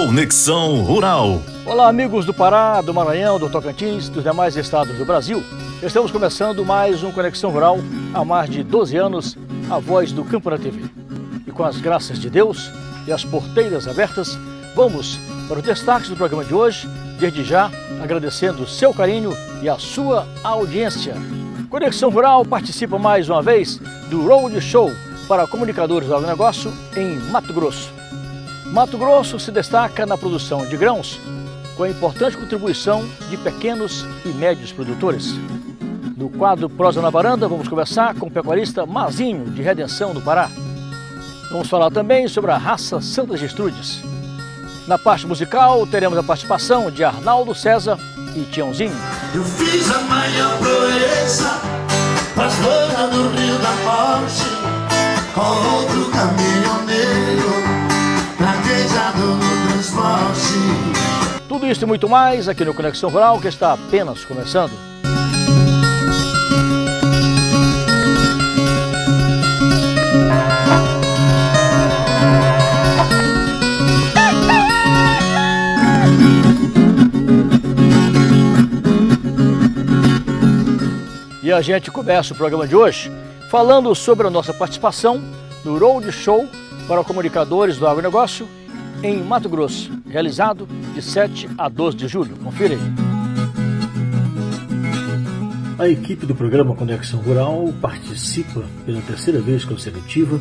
Conexão Rural. Olá, amigos do Pará, do Maranhão, do Tocantins, dos demais estados do Brasil. Estamos começando mais um Conexão Rural há mais de 12 anos, a voz do campo na TV. E com as graças de Deus e as porteiras abertas, vamos para os destaques do programa de hoje, desde já agradecendo o seu carinho e a sua audiência. Conexão Rural participa mais uma vez do Road Show para comunicadores do agronegócio em Mato Grosso. Mato Grosso se destaca na produção de grãos, com a importante contribuição de pequenos e médios produtores. No quadro Prosa na Varanda, vamos conversar com o pecuarista Mazinho, de Redenção, do Pará. Vamos falar também sobre a raça Santa Gertrudes. Na parte musical, teremos a participação de Arnaldo César e Tiãozinho. Eu fiz a maior proeza pras bandas do Rio da Morte, com outro caminhoneiro praguejado no transporte. Tudo isso e muito mais aqui no Conexão Rural, que está apenas começando. E a gente começa o programa de hoje falando sobre a nossa participação no Road Show para comunicadores do agronegócio em Mato Grosso, realizado de 7 a 12 de julho. Confira aí. A equipe do programa Conexão Rural participa pela terceira vez consecutiva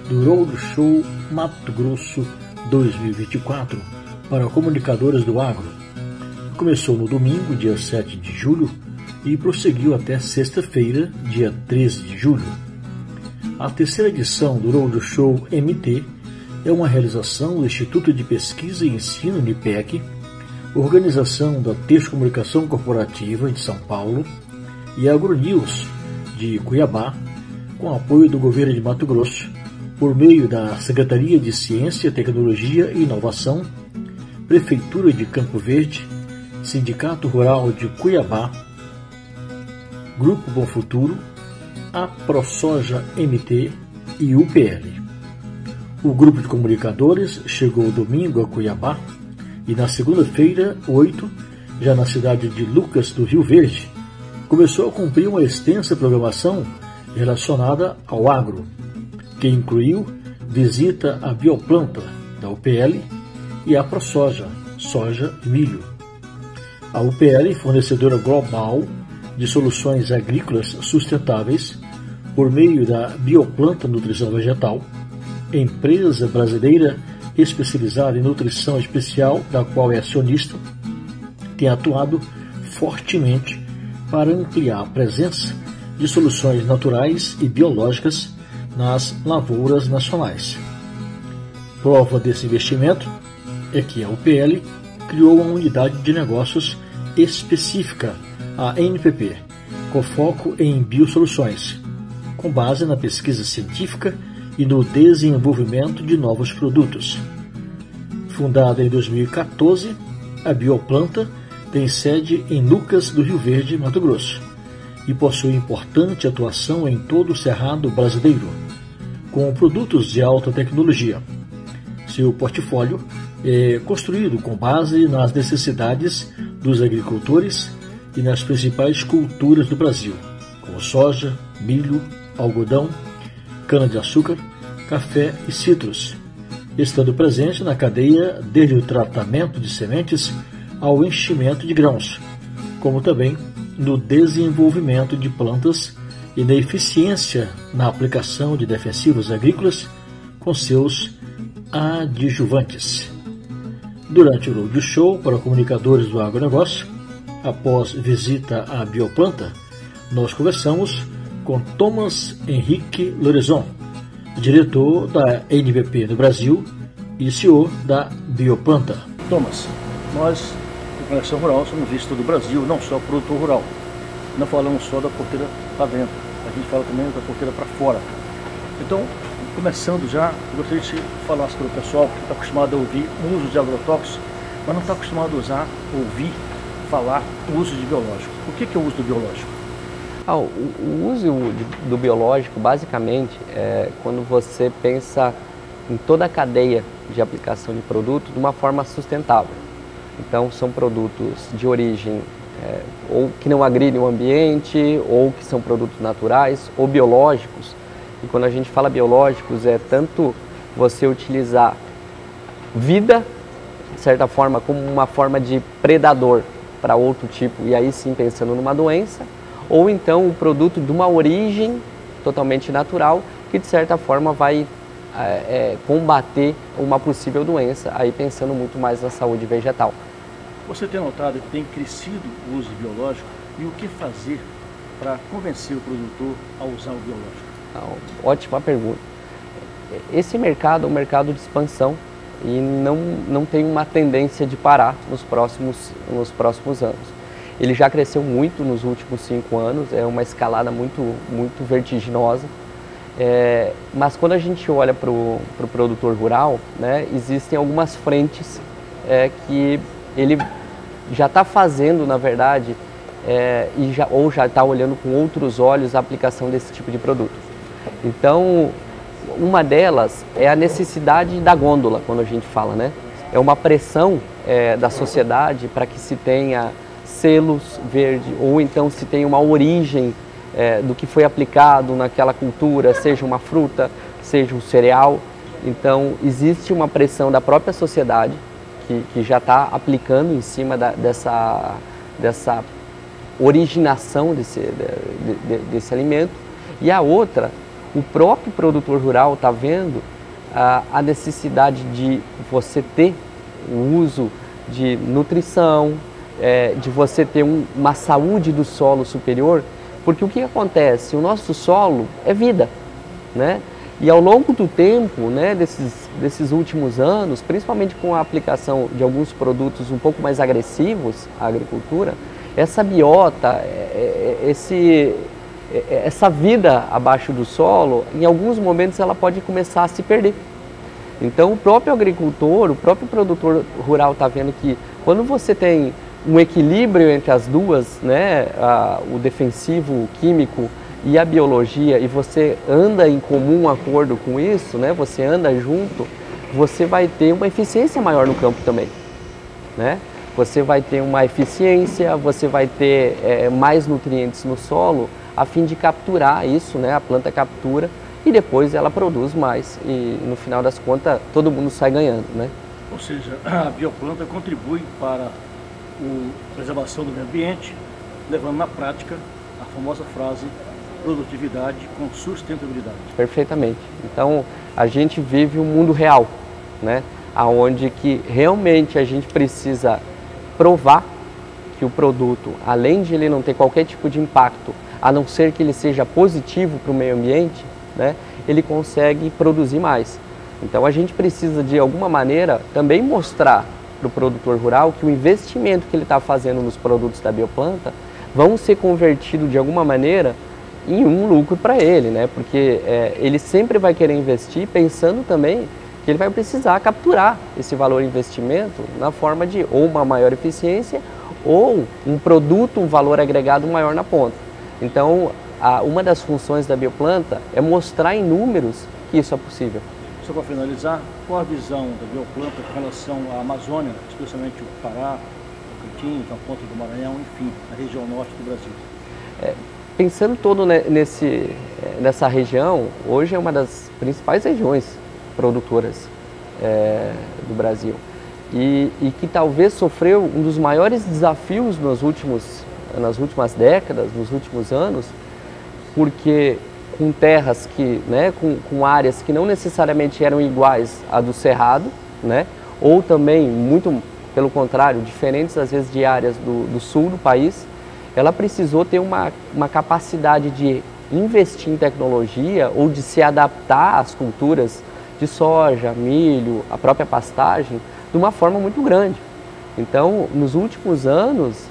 do Road Show Mato Grosso 2024 para comunicadores do agro. Começou no domingo, dia 7 de julho, e prosseguiu até sexta-feira, dia 13 de julho. A terceira edição do Road Show MT é uma realização do Instituto de Pesquisa e Ensino NIPEC, organização da Texto Comunicação Corporativa de São Paulo e a AgroNews de Cuiabá, com apoio do governo de Mato Grosso, por meio da Secretaria de Ciência, Tecnologia e Inovação, Prefeitura de Campo Verde, Sindicato Rural de Cuiabá, Grupo Bom Futuro, a ProSoja MT e UPL. O grupo de comunicadores chegou domingo a Cuiabá e na segunda-feira, 8, já na cidade de Lucas do Rio Verde, começou a cumprir uma extensa programação relacionada ao agro, que incluiu visita à bioplanta da UPL e à ProSoja, soja e milho. A UPL, fornecedora global de soluções agrícolas sustentáveis por meio da Bioplanta Nutrição Vegetal, empresa brasileira especializada em nutrição especial, da qual é acionista, tem atuado fortemente para ampliar a presença de soluções naturais e biológicas nas lavouras nacionais. Prova desse investimento é que a UPL criou uma unidade de negócios específica, a NPP, com foco em biosoluções, com base na pesquisa científica e no desenvolvimento de novos produtos. Fundada em 2014, a Bioplanta tem sede em Lucas do Rio Verde, Mato Grosso, e possui importante atuação em todo o Cerrado brasileiro, com produtos de alta tecnologia. Seu portfólio é construído com base nas necessidades dos agricultores e nas principais culturas do Brasil, como soja, milho, algodão, cana-de-açúcar, café e citros, estando presente na cadeia desde o tratamento de sementes ao enchimento de grãos, como também no desenvolvimento de plantas e na eficiência na aplicação de defensivos agrícolas com seus adjuvantes. Durante o Road Show para comunicadores do agronegócio, após visita à Bioplanta, nós conversamos com Thomas Henrique Lorenzon, diretor da NPP no Brasil e CEO da Bioplanta. Thomas, nós, do Conexão Rural, somos vistos do Brasil, não só produtor rural. Não falamos só da porteira para dentro, a gente fala também da porteira para fora. Então, começando já, eu gostaria que você falasse para o pessoal que está acostumado a ouvir o uso de agrotóxicos, mas não está acostumado a usar, ouvir, falar o uso de biológico. O que é o uso do biológico? O uso do biológico, basicamente, é quando você pensa em toda a cadeia de aplicação de produto de uma forma sustentável. Então, são produtos de origem ou que não agridem o ambiente, ou que são produtos naturais, ou biológicos. E quando a gente fala biológicos, é tanto você utilizar vida, de certa forma, como uma forma de predador para outro tipo, e aí sim pensando numa doença, ou então o produto de uma origem totalmente natural, que de certa forma vai combater uma possível doença, aí pensando muito mais na saúde vegetal. Você tem notado que tem crescido o uso biológico, e o que fazer para convencer o produtor a usar o biológico? Ótima pergunta. Esse mercado é um mercado de expansão e não tem uma tendência de parar nos próximos anos. Ele já cresceu muito nos últimos 5 anos, é uma escalada muito vertiginosa. Mas quando a gente olha para o produtor rural, né, existem algumas frentes que ele já está fazendo, na verdade, ou já está olhando com outros olhos a aplicação desse tipo de produto. Então, uma delas é a necessidade da gôndola, quando a gente fala, né? É uma pressão da sociedade para que se tenha selos verde, ou então se tenha uma origem do que foi aplicado naquela cultura, seja uma fruta, seja um cereal. Então, existe uma pressão da própria sociedade que já está aplicando em cima dessa originação desse alimento. E a outra, o próprio produtor rural está vendo a necessidade de você ter o uso de nutrição, de você ter uma saúde do solo superior, porque o que acontece? O nosso solo é vida, né? E ao longo do tempo, né, desses últimos anos, principalmente com a aplicação de alguns produtos um pouco mais agressivos à agricultura, essa biota, essa vida abaixo do solo, em alguns momentos ela pode começar a se perder. Então o próprio agricultor, o próprio produtor rural está vendo que quando você tem um equilíbrio entre as duas, né, o defensivo químico e a biologia, e você anda em comum acordo com isso, né, você anda junto, você vai ter uma eficiência maior no campo também, né? Você vai ter uma eficiência, você vai ter mais nutrientes no solo, a fim de capturar isso, né? A planta captura e depois ela produz mais, e no final das contas todo mundo sai ganhando, né? Ou seja, a bioplanta contribui para a preservação do meio ambiente, levando na prática a famosa frase produtividade com sustentabilidade. Perfeitamente. Então a gente vive um mundo real, né? Aonde que realmente a gente precisa provar que o produto, além de ele não ter qualquer tipo de impacto, a não ser que ele seja positivo para o meio ambiente, né, ele consegue produzir mais. Então a gente precisa de alguma maneira também mostrar para o produtor rural que o investimento que ele está fazendo nos produtos da bioplanta vão ser convertidos de alguma maneira em um lucro para ele, né? Porque ele sempre vai querer investir pensando também que ele vai precisar capturar esse valor investimento na forma de ou uma maior eficiência ou um produto, um valor agregado maior na ponta. Então, uma das funções da bioplanta é mostrar em números que isso é possível. Só para finalizar, qual a visão da bioplanta com relação à Amazônia, especialmente o Pará, o Tocantins, a Ponta do Maranhão, enfim, a região norte do Brasil? Pensando todo nessa região, hoje é uma das principais regiões produtoras do Brasil e que talvez sofreu um dos maiores desafios nas últimas décadas, nos últimos anos, porque com terras que, né, com áreas que não necessariamente eram iguais à do Cerrado, né, ou também, muito pelo contrário, diferentes às vezes de áreas do sul do país, ela precisou ter uma capacidade de investir em tecnologia ou de se adaptar às culturas de soja, milho, a própria pastagem, de uma forma muito grande. Então, nos últimos anos,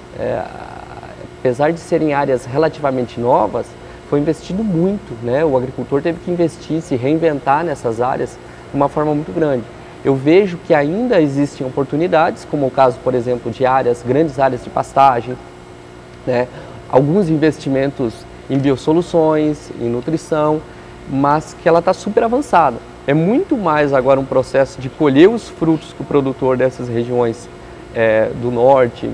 apesar de serem áreas relativamente novas, foi investido muito, né? O agricultor teve que investir, se reinventar nessas áreas de uma forma muito grande. Eu vejo que ainda existem oportunidades, como o caso, por exemplo, de grandes áreas de pastagem, né? Alguns investimentos em biosoluções, em nutrição, mas que ela está super avançada. É muito mais agora um processo de colher os frutos que o produtor dessas regiões do norte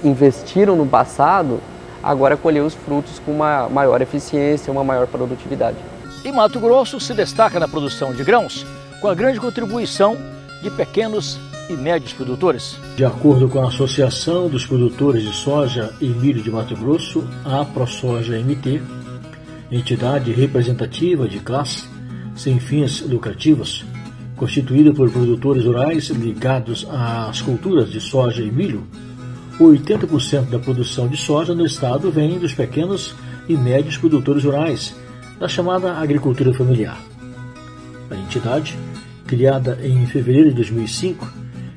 investiram no passado, agora colher os frutos com uma maior eficiência, uma maior produtividade. E Mato Grosso se destaca na produção de grãos com a grande contribuição de pequenos e médios produtores. De acordo com a Associação dos Produtores de Soja e Milho de Mato Grosso, a ProSoja MT, entidade representativa de classe sem fins lucrativos, constituída por produtores rurais ligados às culturas de soja e milho, 80% da produção de soja no estado vem dos pequenos e médios produtores rurais, da chamada agricultura familiar. A entidade, criada em fevereiro de 2005,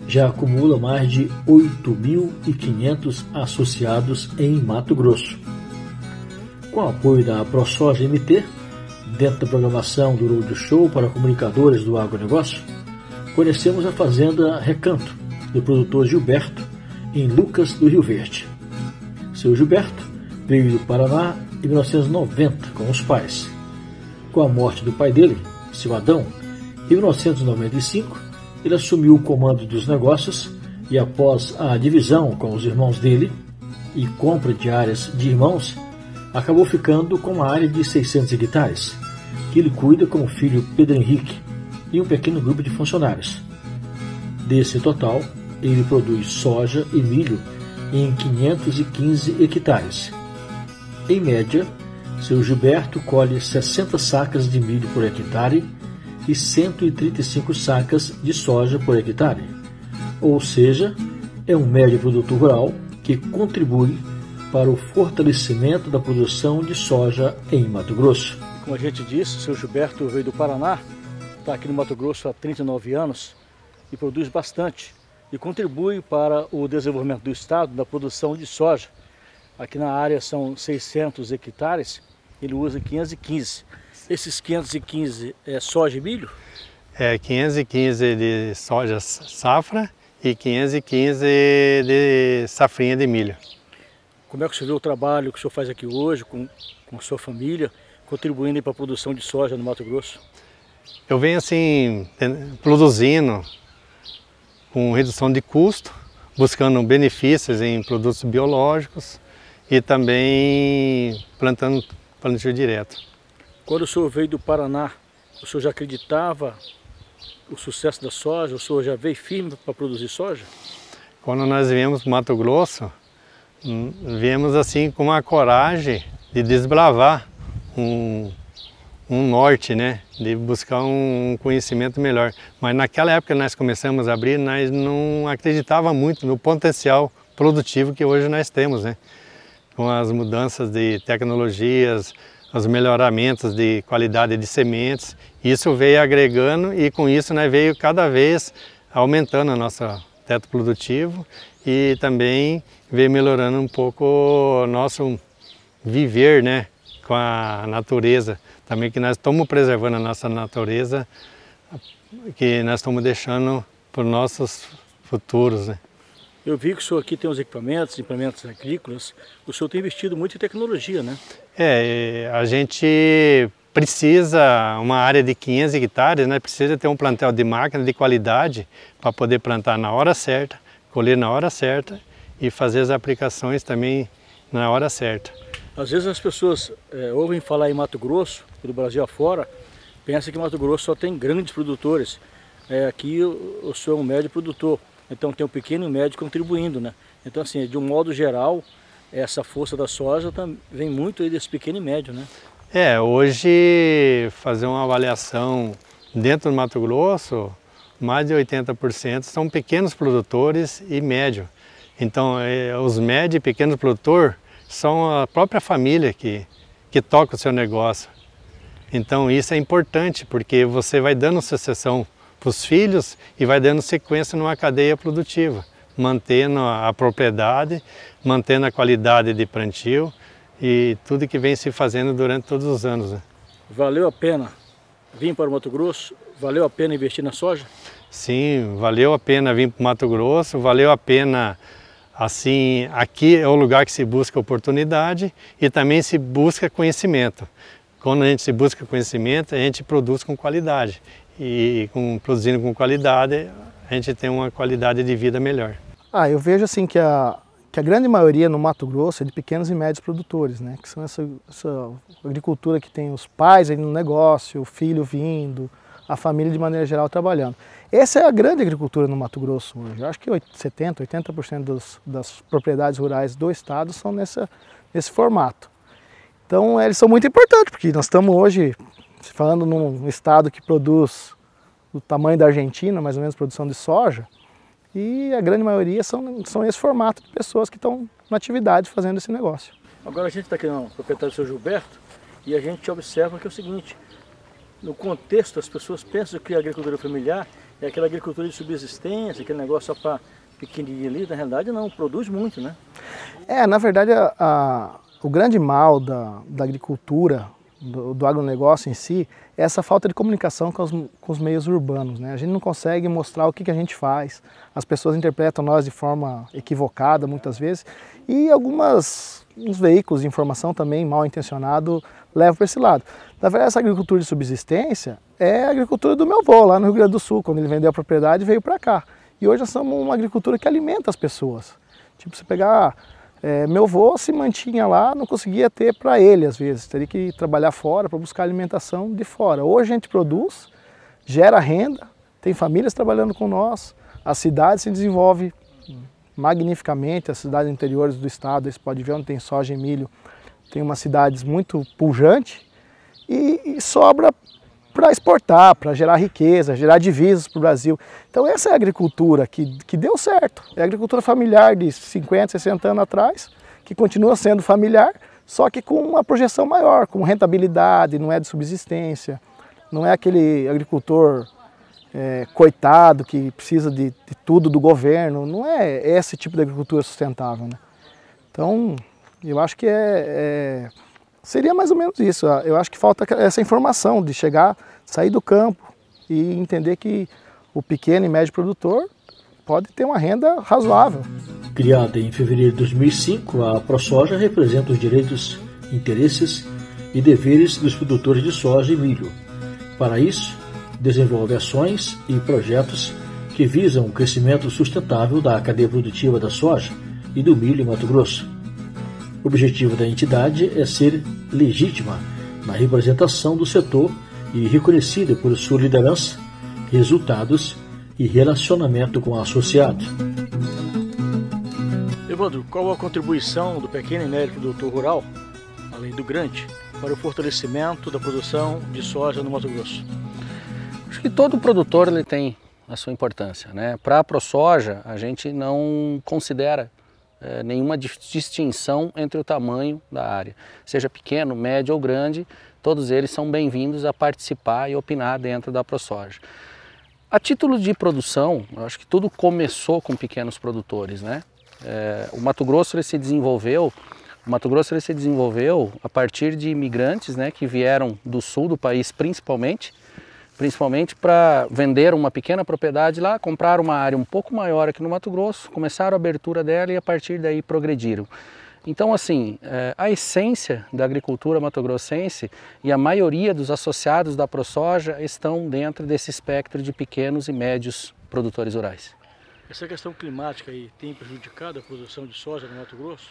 já acumula mais de 8.500 associados em Mato Grosso. Com o apoio da ProSoja MT, dentro da programação do Road Show para comunicadores do agronegócio, conhecemos a fazenda Recanto, do produtor Gilberto, em Lucas do Rio Verde. Seu Gilberto veio do Paraná em 1990 com os pais. Com a morte do pai dele, seu Adão, em 1995, ele assumiu o comando dos negócios e, após a divisão com os irmãos dele e compra de áreas de irmãos, acabou ficando com uma área de 600 hectares, que ele cuida com o filho Pedro Henrique e um pequeno grupo de funcionários. Desse total, ele produz soja e milho em 515 hectares. Em média, seu Gilberto colhe 60 sacas de milho por hectare e 135 sacas de soja por hectare. Ou seja, é um médio produtor rural que contribui para o fortalecimento da produção de soja em Mato Grosso. Como a gente disse, o seu Gilberto veio do Paraná, está aqui no Mato Grosso há 39 anos e produz bastante e contribui para o desenvolvimento do estado da produção de soja. Aqui na área são 600 hectares, ele usa 515. Esses 515 é soja e milho? 515 de soja safra e 515 de safrinha de milho. Como é que o senhor vê o trabalho que o senhor faz aqui hoje com a sua família, contribuindo para a produção de soja no Mato Grosso? Eu venho assim, produzindo com redução de custo, buscando benefícios em produtos biológicos e também plantando plantio direto. Quando o senhor veio do Paraná, o senhor já acreditava no sucesso da soja? O senhor já veio firme para produzir soja? Quando nós viemos para o Mato Grosso, viemos assim com uma coragem de desbravar um norte, né? De buscar um conhecimento melhor. Mas naquela época que nós começamos a abrir, nós não acreditávamos muito no potencial produtivo que hoje nós temos, né? Com as mudanças de tecnologias, os melhoramentos de qualidade de sementes, isso veio agregando e com isso nós veio cada vez aumentando o nosso teto produtivo e também veio melhorando um pouco o nosso viver, né, com a natureza, também que nós estamos preservando a nossa natureza, que nós estamos deixando para os nossos futuros, né. Eu vi que o senhor aqui tem os implementos agrícolas, o senhor tem investido muito em tecnologia, né? A gente precisa, uma área de 500 hectares, né, precisa ter um plantel de máquina de qualidade para poder plantar na hora certa, colher na hora certa e fazer as aplicações também na hora certa. Às vezes as pessoas ouvem falar em Mato Grosso, do Brasil afora, pensam que Mato Grosso só tem grandes produtores. Aqui o senhor é um médio produtor. Então tem um pequeno e médio contribuindo, né? Então assim, de um modo geral, essa força da soja vem muito aí desse pequeno e médio, né? Hoje fazer uma avaliação dentro do Mato Grosso, mais de 80% são pequenos produtores e médio. Então os médios e pequenos produtores são a própria família que toca o seu negócio. Então isso é importante porque você vai dando sucessão para os filhos e vai dando sequência numa cadeia produtiva, mantendo a propriedade, mantendo a qualidade de plantio e tudo que vem se fazendo durante todos os anos, né? Valeu a pena vir para o Mato Grosso? Valeu a pena investir na soja? Sim, valeu a pena vir para o Mato Grosso, valeu a pena, assim, aqui é o lugar que se busca oportunidade e também se busca conhecimento. quando a gente se busca conhecimento, a gente produz com qualidade. E produzindo com qualidade, a gente tem uma qualidade de vida melhor. Eu vejo assim que a grande maioria no Mato Grosso é de pequenos e médios produtores, né? Que são essa agricultura que tem os pais aí no negócio, o filho vindo, a família de maneira geral trabalhando. Essa é a grande agricultura no Mato Grosso hoje. Eu acho que 70%, 80% das propriedades rurais do estado são nesse formato. Então eles são muito importantes, porque nós estamos hoje falando num estado que produz do tamanho da Argentina, mais ou menos, produção de soja, e a grande maioria são esse formato de pessoas que estão na atividade fazendo esse negócio. Agora a gente está aqui no proprietário do seu Gilberto e a gente observa que é o seguinte: no contexto as pessoas pensam que a agricultura familiar é aquela agricultura de subsistência, aquele negócio só para pequenininho ali. Na realidade não, produz muito, né? Na verdade o grande mal da agricultura, do agronegócio em si, é essa falta de comunicação com os meios urbanos, né? A gente não consegue mostrar o que a gente faz, as pessoas interpretam nós de forma equivocada muitas vezes, e uns veículos de informação também mal intencionados levam para esse lado. Na verdade, essa agricultura de subsistência é a agricultura do meu avô, lá no Rio Grande do Sul, quando ele vendeu a propriedade veio para cá. E hoje nós somos uma agricultura que alimenta as pessoas. Tipo, você pegar... meu avô se mantinha lá, não conseguia ter para ele às vezes, teria que trabalhar fora para buscar alimentação de fora. Hoje a gente produz, gera renda, tem famílias trabalhando com nós, a cidade se desenvolve magnificamente, as cidades interiores do estado, você pode ver onde tem soja e milho, tem umas cidades muito pujantes e sobra para exportar, para gerar riqueza, gerar divisas para o Brasil. Então essa é a agricultura que deu certo. É a agricultura familiar de 50, 60 anos atrás, que continua sendo familiar, só que com uma projeção maior, com rentabilidade, não é de subsistência, não é aquele agricultor coitado que precisa de tudo do governo, não é esse tipo de agricultura sustentável, né? Então eu acho que seria mais ou menos isso. Eu acho que falta essa informação de sair do campo e entender que o pequeno e médio produtor pode ter uma renda razoável. Criada em fevereiro de 2005, a ProSoja representa os direitos, interesses e deveres dos produtores de soja e milho. Para isso, desenvolve ações e projetos que visam o crescimento sustentável da cadeia produtiva da soja e do milho em Mato Grosso. O objetivo da entidade é ser legítima na representação do setor e reconhecida por sua liderança, resultados e relacionamento com o associado. Evandro, qual a contribuição do pequeno e médio produtor rural, além do grande, para o fortalecimento da produção de soja no Mato Grosso? Acho que todo produtor ele tem a sua importância, né? Para a ProSoja, a gente não considera nenhuma distinção entre o tamanho da área. Seja pequeno, médio ou grande, todos eles são bem-vindos a participar e opinar dentro da ProSoja. A título de produção, eu acho que tudo começou com pequenos produtores, né? O Mato Grosso ele se desenvolveu a partir de imigrantes, né, que vieram do sul do país principalmente para vender uma pequena propriedade lá, comprar uma área um pouco maior aqui no Mato Grosso, começaram a abertura dela e a partir daí progrediram. Então assim, a essência da agricultura mato-grossense e a maioria dos associados da ProSoja estão dentro desse espectro de pequenos e médios produtores rurais. Essa questão climática aí tem prejudicado a produção de soja no Mato Grosso?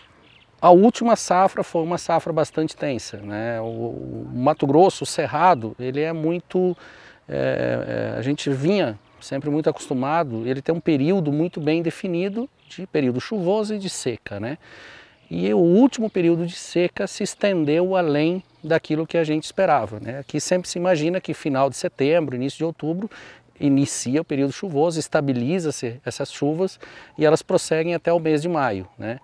A última safra foi uma safra bastante tensa, né? O Mato Grosso, o Cerrado, ele é muito... a gente vinha sempre muito acostumado, ele tem um período muito bem definido de período chuvoso e de seca, né? E o último período de seca se estendeu além daquilo que a gente esperava, né? Aqui sempre se imagina que final de setembro, início de outubro, inicia o período chuvoso, estabiliza-se essas chuvas e elas prosseguem até o mês de maio, né?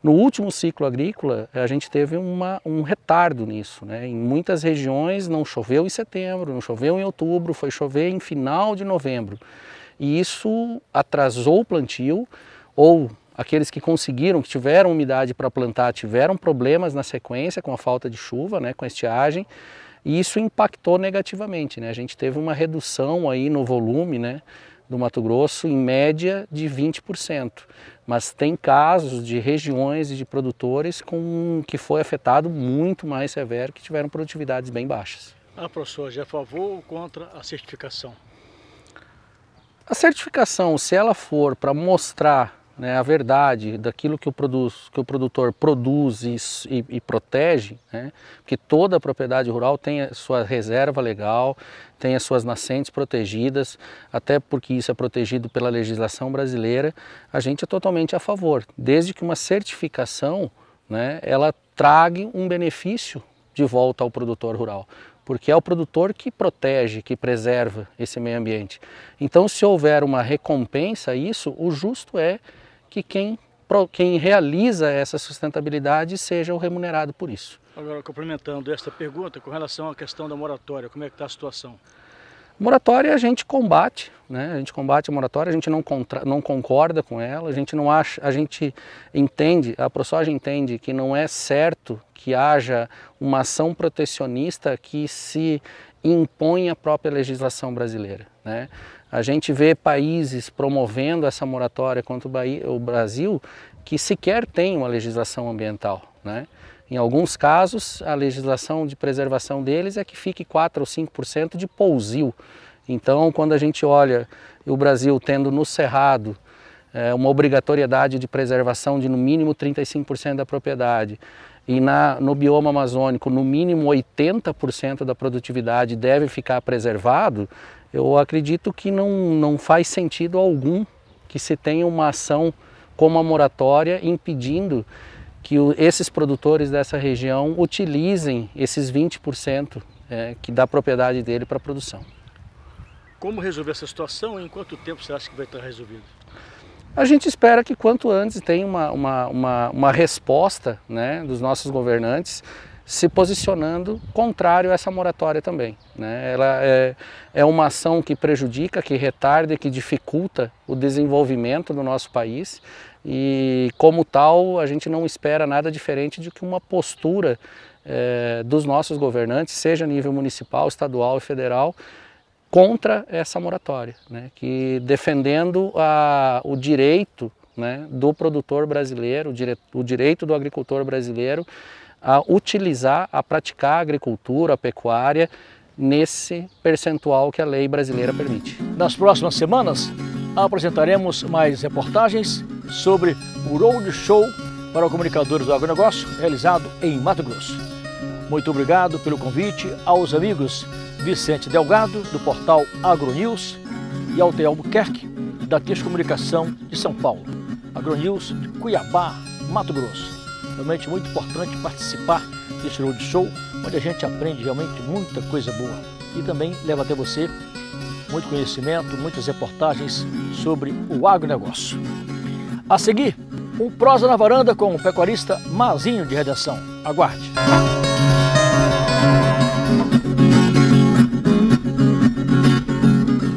No último ciclo agrícola, a gente teve um retardo nisso, né? Em muitas regiões não choveu em setembro, não choveu em outubro, foi chover em final de novembro. E isso atrasou o plantio, ou aqueles que conseguiram, que tiveram umidade para plantar, tiveram problemas na sequência com a falta de chuva, né? Com a estiagem, e isso impactou negativamente, né? A gente teve uma redução aí no volume, né? do Mato Grosso, em média de 20%. Mas tem casos de regiões e de produtores que foi afetado muito mais severo, que tiveram produtividades bem baixas. A ProSoja é a favor ou contra a certificação? A certificação, se ela for para mostrar, né, a verdade daquilo que o produtor produz e protege, né, porque toda a propriedade rural tem a sua reserva legal, tem as suas nascentes protegidas, até porque isso é protegido pela legislação brasileira, a gente é totalmente a favor, desde que uma certificação, né, ela traga um benefício de volta ao produtor rural, porque é o produtor que protege, que preserva esse meio ambiente. Então, se houver uma recompensa a isso, o justo é que quem realiza essa sustentabilidade seja o remunerado por isso. Agora, complementando esta pergunta, com relação à questão da moratória, como é que está a situação? Moratória a gente combate, né? A gente combate a moratória, a gente não concorda com ela, a gente não acha, a gente entende, a ProSoja entende que não é certo que haja uma ação protecionista que se impõe à própria legislação brasileira, né? A gente vê países promovendo essa moratória contra o Brasil que sequer tem uma legislação ambiental, né? Em alguns casos, a legislação de preservação deles é que fique 4 ou 5% de pousio. Então, quando a gente olha o Brasil tendo no Cerrado uma obrigatoriedade de preservação de no mínimo 35% da propriedade, e no bioma amazônico no mínimo 80% da produtividade deve ficar preservado, eu acredito que não faz sentido algum que se tenha uma ação como a moratória impedindo que esses produtores dessa região utilizem esses 20% que dá propriedade dele para a produção. Como resolver essa situação e em quanto tempo você acha que vai estar resolvido? A gente espera que quanto antes tenha uma resposta, né, dos nossos governantes se posicionando contrário a essa moratória também, né? Ela é uma ação que prejudica, que retarda e que dificulta o desenvolvimento do nosso país e, como tal, a gente não espera nada diferente de que uma postura dos nossos governantes, seja a nível municipal, estadual e federal, contra essa moratória, né? Que defendendo o direito, né, do produtor brasileiro, o direito do agricultor brasileiro a utilizar, a praticar a agricultura, a pecuária, nesse percentual que a lei brasileira permite. Nas próximas semanas, apresentaremos mais reportagens sobre o Roadshow para comunicadores do agronegócio, realizado em Mato Grosso. Muito obrigado pelo convite aos amigos Vicente Delgado, do portal AgroNews, e Alter Albuquerque, da Tis Comunicação de São Paulo. AgroNews de Cuiabá, Mato Grosso. Realmente muito importante participar desse Roadshow, onde a gente aprende realmente muita coisa boa e também leva até você muito conhecimento, muitas reportagens sobre o agronegócio. A seguir, um Prosa na Varanda com o pecuarista Mazinho de Redenção. Aguarde!